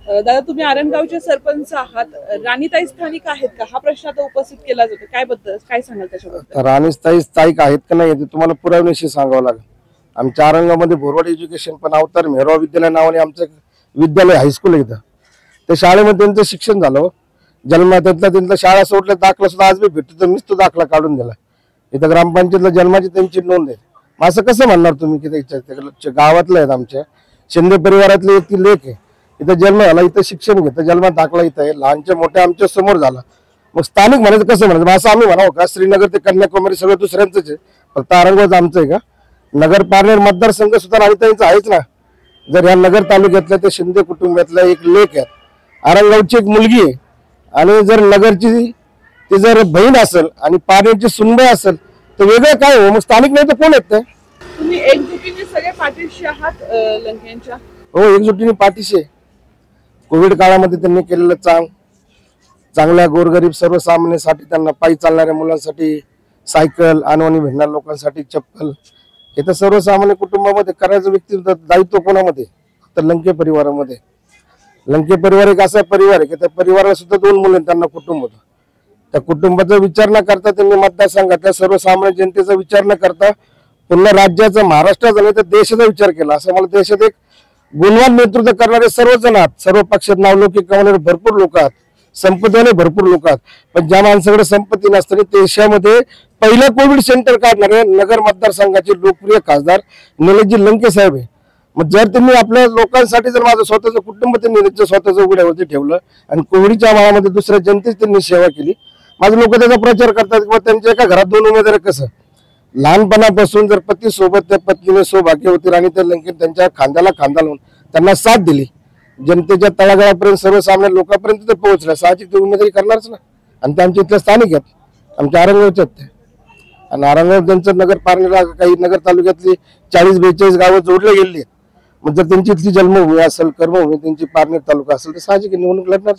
दादा, तुम्ही आरणगावचे सरपंच आहात. राणीताई स्थानिक आहेत का, हा प्रश्न आता उपस्थित केला जातो. काय सांगाल त्याच्याबद्दल? राणीताई स्थायिक आहेत का नाही ते तुम्हाला पुराव्याशी सांगावं लागेल. आमच्या आरंगामध्ये बोरवाड एज्युकेशन पण अवतार मेहरवा विद्यालय नावाने आमचं विद्यालय हायस्कूल आहे. इथं त्या शाळेमध्ये त्यांचं शिक्षण झालं. जन्मातला शाळा सोडल्या, दाखला सुद्धा आज बी भेटतो तर मीच तो दाखला काढून दिला. इथं ग्रामपंचायतला जन्माची त्यांची नोंद आहे. असं कसं म्हणणार तुम्ही की गावातलं आहेत, आमच्या शिंदे परिवारातले एक लेख आहे. इथं जन्म झाला, इथं शिक्षण घेतं, जन्मात दाखला इथं आहे, लहानच्या मोठ्या आमच्या समोर झाला. मग स्थानिक म्हणायचं कसं म्हणायचं? असं आम्ही म्हणावं का श्रीनगर ते कन्याकुमारी सगळं दुसऱ्यांचंच आहे, फक्त आरंगावच आमचं आहे का? नगर पारनेर मतदारसंघ सुद्धा राणीताईंचा आहेच ना. जर ह्या नगर तालुक्यातल्या ते शिंदे कुटुंबातला एक लेख आहे, आरंगावची एक मुलगी आहे, आणि जर नगरची ती जर बहीण असेल आणि पारनेरची सुनबाई असेल तर वेगळं काय हो? मग स्थानिक नाही तर कोण येत? तुम्ही एकजुटीने सगळे पाठीशी आहात लंकेंच्या? हो, एकजुटीने पाठीशी आहे. कोविड काळामध्ये त्यांनी केलेलं चांगल्या गोरगरीब सर्वसामान्यांसाठी, त्यांना पायी चालणाऱ्या मुलांसाठी सायकल, अनवाणी भिडणाऱ्या लोकांसाठी चप्पल, हे तर सर्वसामान्य कुटुंबामध्ये करायचं व्यक्ती दायित्व कोणामध्ये? तर लंके परिवारामध्ये. लंके परिवार एक असा परिवार आहे की त्या परिवाराला सुद्धा 2 मुलं, त्यांना कुटुंब होतं. त्या कुटुंबाचा विचार न करता त्यांनी मतदारसंघातल्या सर्वसामान्य जनतेचा विचार न करता पुन्हा राज्याचा, महाराष्ट्राचा नाही तर देशाचा विचार केला. असं मला देशात एक गुणवान नेतृत्व करणारे सर्वजण आहात. सर्व पक्षात नावलौकिक कमावणारे भरपूर लोक आहात, संपत्तीने भरपूर लोक आहात. पण ज्या माणसाकडे संपत्ती नसताना देशामध्ये पहिलं कोविड सेंटर काढणारे नगर मतदारसंघाचे लोकप्रिय खासदार निलेशजी लंके साहेब आहे. मग जर त्यांनी आपल्या लोकांसाठी जर माझं स्वतःचं कुटुंब त्यांनी स्वतःच्या उघड्यावरती ठेवलं आणि कोविडच्या काळामध्ये दुसऱ्या जनतेची त्यांनी सेवा केली, माझे लोक त्याचा प्रचार करतात किंवा त्यांच्या एका घरात 2 उमेदवार कसं? लहानपणापासून जर पती सोबत त्या पत्नीने सौभाग्यवती राणीताई लंके त्यांच्या खांद्याला खांदा लावून त्यांना साथ दिली, जनतेच्या तळागाळापर्यंत सर्वसामान्य लोकांपर्यंत ते पोहोचल्या, साहजिक ते उमेदवारी करणारच ना. आणि ते आमच्या इथल्या स्थानिक आहेत, आमच्या आरंगावचे आहेत ते. आणि आरंगाव त्यांचं नगर पारनेर काही नगर तालुक्यातली 40-42 गावं जोडले गेलेली आहेत. मग जर त्यांची इथली जन्मभूमी असेल, कर्मभूमी त्यांची पारनेर तालुका असेल तर साहजिक निवडणूक लढणार.